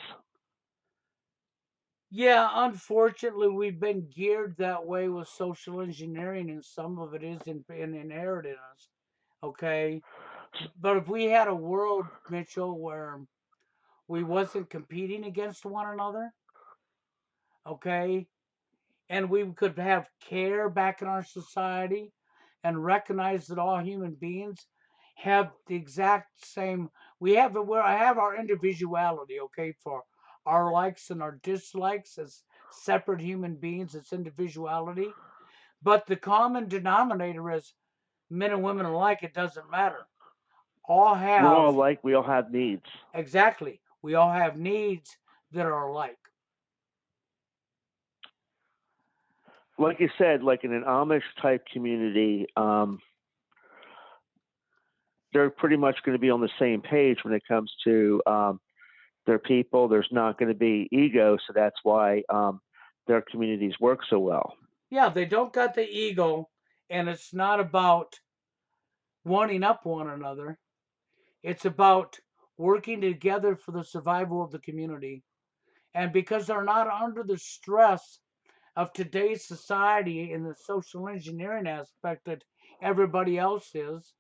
Yeah, unfortunately, we've been geared that way with social engineering, and some of it is in inherited us. Okay, but if we had a world, Mitchell, where we wasn't competing against one another, okay, and we could have care back in our society and recognize that all human beings have the exact same, we have where I have our individuality, okay, for our likes and our dislikes as separate human beings, it's individuality, but the common denominator is men and women alike, it doesn't matter, all We're have, all alike. We all have needs. exactly, we all have needs that are alike. Like you said, like in an Amish type community, they're pretty much going to be on the same page when it comes to their people. There's not going to be ego, so that's why their communities work so well. Yeah, they don't got the ego, and it's not about wanting up one another. It's about working together for the survival of the community. And because they're not under the stress of today's society and the social engineering aspect that everybody else is,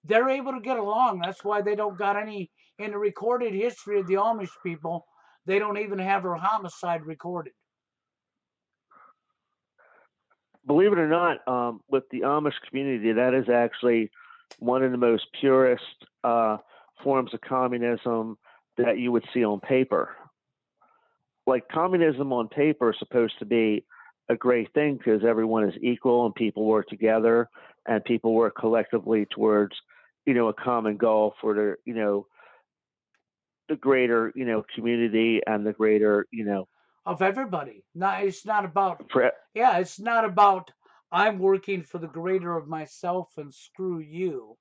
they're able to get along. That's why they don't got any, in the recorded history of the Amish people, they don't even have a homicide recorded. Believe it or not, with the Amish community, that is actually one of the most purest forms of communism that you would see on paper. Like communism on paper is supposed to be a great thing because everyone is equal and people work together and people work collectively towards, a common goal for the greater, community and the greater, Of everybody. Not, it's not about, for, yeah, it's not about I'm working for the greater of myself and screw you.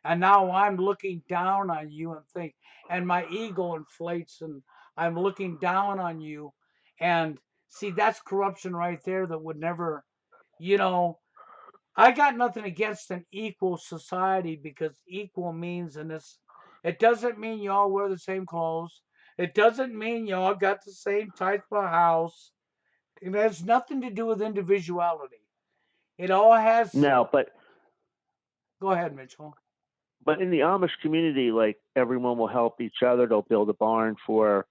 And now I'm looking down on you and think, and my ego inflates and I'm looking down on you. And see, that's corruption right there that would never, you know, I got nothing against an equal society because equal means in this, it doesn't mean y'all wear the same clothes. It doesn't mean y'all got the same type of house. It has nothing to do with individuality. It all has. now, Go ahead, Mitchell. but in the Amish community, like everyone will help each other. They'll build a barn for,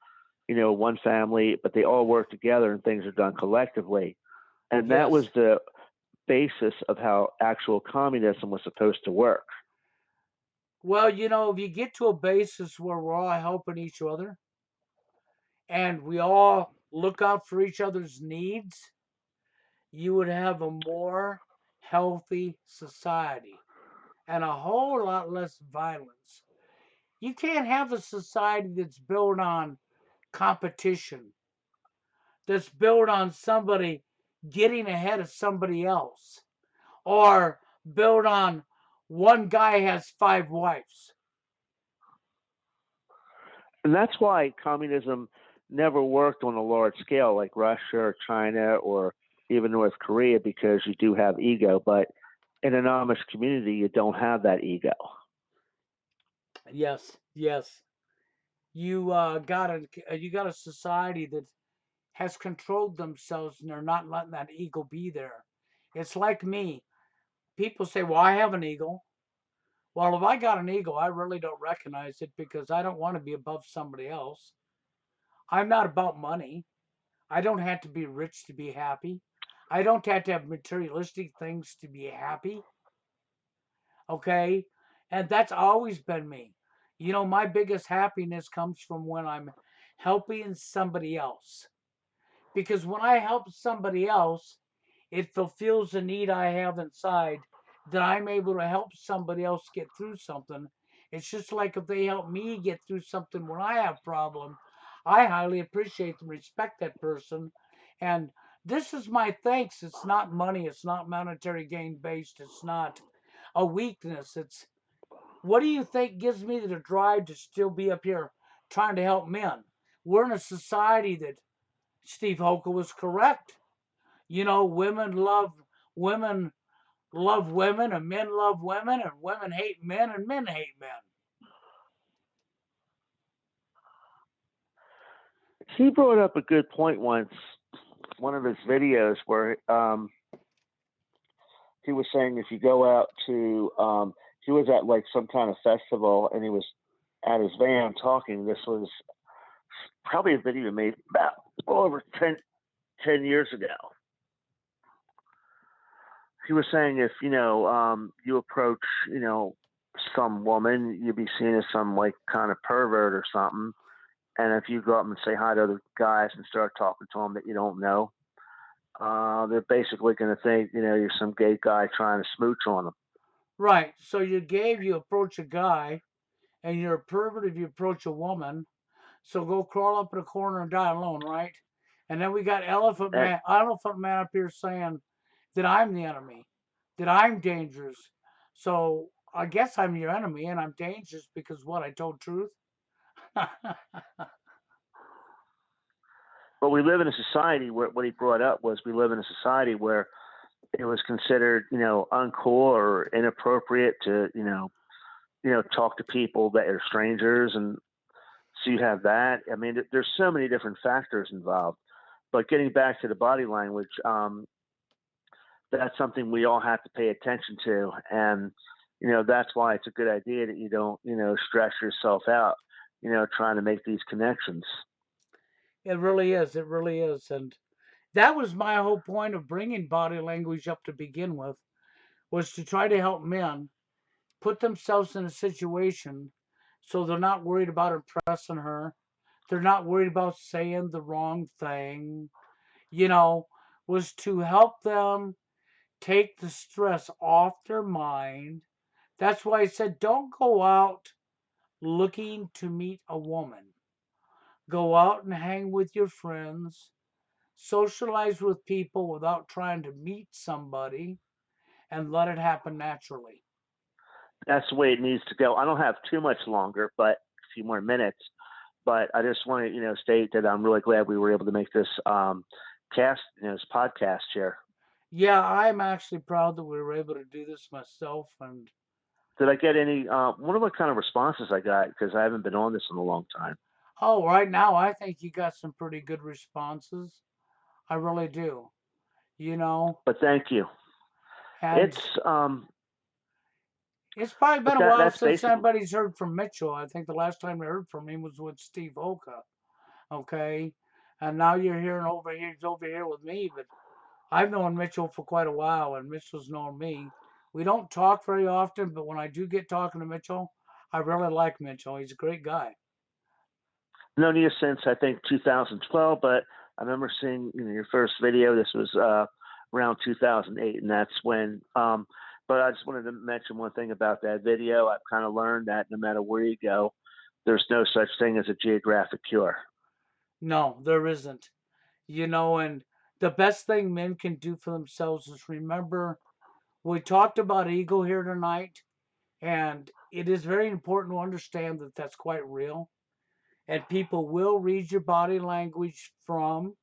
one family, but they all work together and things are done collectively. And that was Yes. the basis of how actual communism was supposed to work. Well, if you get to a basis where we're all helping each other and we all look out for each other's needs, you would have a more healthy society and a whole lot less violence. You can't have a society that's built on competition, that's built on somebody. getting ahead of somebody else, or build on one guy has five wives. And that's why communism never worked on a large scale like Russia or China or even North Korea, because you do have ego. But in an Amish community, you don't have that ego. Yes, yes. You got a society that has controlled themselves and they're not letting that ego be there. It's like me. People say, "Well, I have an ego." Well, if I got an ego, I really don't recognize it because I don't want to be above somebody else. I'm not about money. I don't have to be rich to be happy. I don't have to have materialistic things to be happy. Okay? And that's always been me. My biggest happiness comes from when I'm helping somebody else. Because when I help somebody else, it fulfills a need I have inside that I'm able to help somebody else get through something. It's just like if they help me get through something when I have a problem, I highly appreciate and respect that person. And this is my thanks. It's not money, it's not monetary gain based, it's not a weakness. It's what do you think gives me the drive to still be up here trying to help men? We're in a society that Steve Hoka was correct. Women love women and men love women and women hate men and men hate men. He brought up a good point once, one of his videos, where he was saying if you go out to, he was at like some kind of festival and he was at his van talking. This was probably a video made about over 10 years ago. He was saying if you approach some woman, you'd be seen as some like kind of pervert or something. And if you go up and say hi to other guys and start talking to them that you don't know, they're basically going to think you're some gay guy trying to smooch on them. Right. So you're gay if you approach a guy, and you're a pervert if you approach a woman. So go crawl up in a corner and die alone, right? And then we got And Elephant Man up here saying that I'm the enemy, that I'm dangerous. So I guess I'm your enemy and I'm dangerous because what I told truth. but we live in a society where what he brought up was we live in a society where it was considered uncool or inappropriate to talk to people that are strangers, and so you have that. I mean, there's so many different factors involved. But getting back to the body language, that's something we all have to pay attention to, and that's why it's a good idea that you don't stress yourself out, trying to make these connections. It really is. It really is. And that was my whole point of bringing body language up to begin with, was to try to help men put themselves in a situation so they're not worried about impressing her. They're not worried about saying the wrong thing, you know, was to help them take the stress off their mind. That's why I said don't go out looking to meet a woman. Go out and hang with your friends, socialize with people without trying to meet somebody, and let it happen naturally. That's the way it needs to go. I don't have too much longer, but a few more minutes. But I just want to, state that I'm really glad we were able to make this this podcast here. Yeah, I'm actually proud that we were able to do this myself. And Did I get any? What kind of responses I got? Because I haven't been on this in a long time. oh, right now, I think you got some pretty good responses. I really do, you know, But thank you. and It's it's probably been but a while that's since basically. anybody's heard from Mitchell. I think the last time we heard from him was with Steve Oka. Okay. And now you're hearing he's over here with me, but I've known Mitchell for quite a while, and Mitchell's known me. We don't talk very often, but when I do get talking to Mitchell, I really like Mitchell. He's a great guy. Known you since I think 2012, but I remember seeing your first video. This was around 2008, and that's when. But I just wanted to mention one thing about that video. I've kind of learned that no matter where you go, there's no such thing as a geographic cure. No, there isn't. And The best thing men can do for themselves is remember we talked about ego here tonight, and it is very important to understand that that's quite real. And people will read your body language from,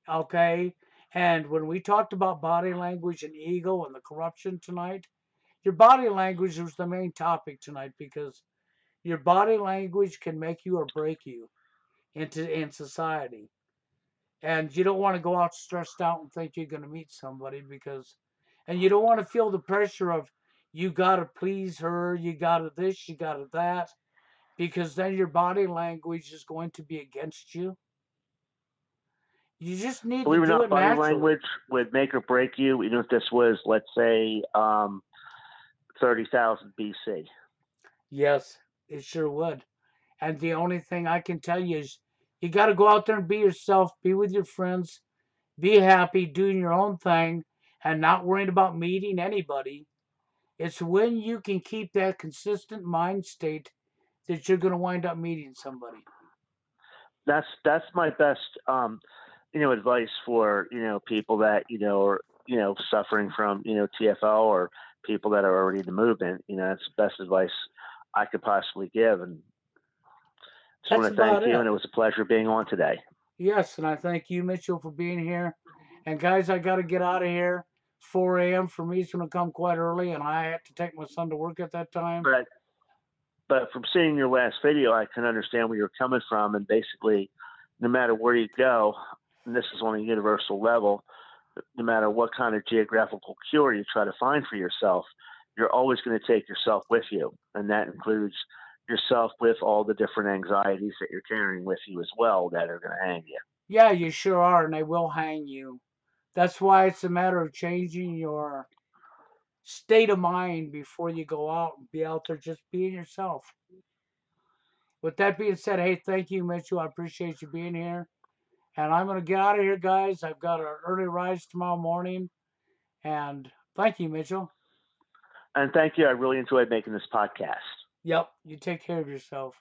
okay? And when we talked about body language and ego and the corruption tonight, your body language was the main topic tonight because your body language can make you or break you in society. And you don't want to go out stressed out and think you're going to meet somebody because, and you don't want to feel the pressure of you got to please her, you got to this, you got to that, because then your body language is going to be against you. You just need to Believe it or do not, it body naturally. language would make or break you. You know, if this was, let's say, 30,000 BC. Yes, it sure would. And the only thing I can tell you is you got to go out there and be yourself, be with your friends, be happy, doing your own thing, and not worrying about meeting anybody. It's when you can keep that consistent mind state that you're going to wind up meeting somebody. That's my best, advice for people that are suffering from TFL, or people that are already in the movement. That's the best advice I could possibly give. And just That's want to about thank you, it. and it was a pleasure being on today. Yes, and I thank you, Mitchell, for being here. And guys, I got to get out of here. 4 a.m. for me is going to come quite early, and I have to take my son to work at that time. But from seeing your last video, I can understand where you're coming from. And basically, no matter where you go, and this is on a universal level, no matter what kind of geographical cure you try to find for yourself, you're always going to take yourself with you. And that includes yourself with all the different anxieties that you're carrying with you as well, that are going to hang you. Yeah, you sure are, and they will hang you. That's why it's a matter of changing your state of mind before you go out and be out there just being yourself. With that being said, hey, thank you, Mitchell. I appreciate you being here. And I'm going to get out of here, guys. I've got an early rise tomorrow morning. And thank you, Mitchell. And thank you. I really enjoyed making this podcast. Yep, you take care of yourself.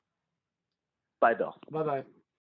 Bye, Bill. Bye bye.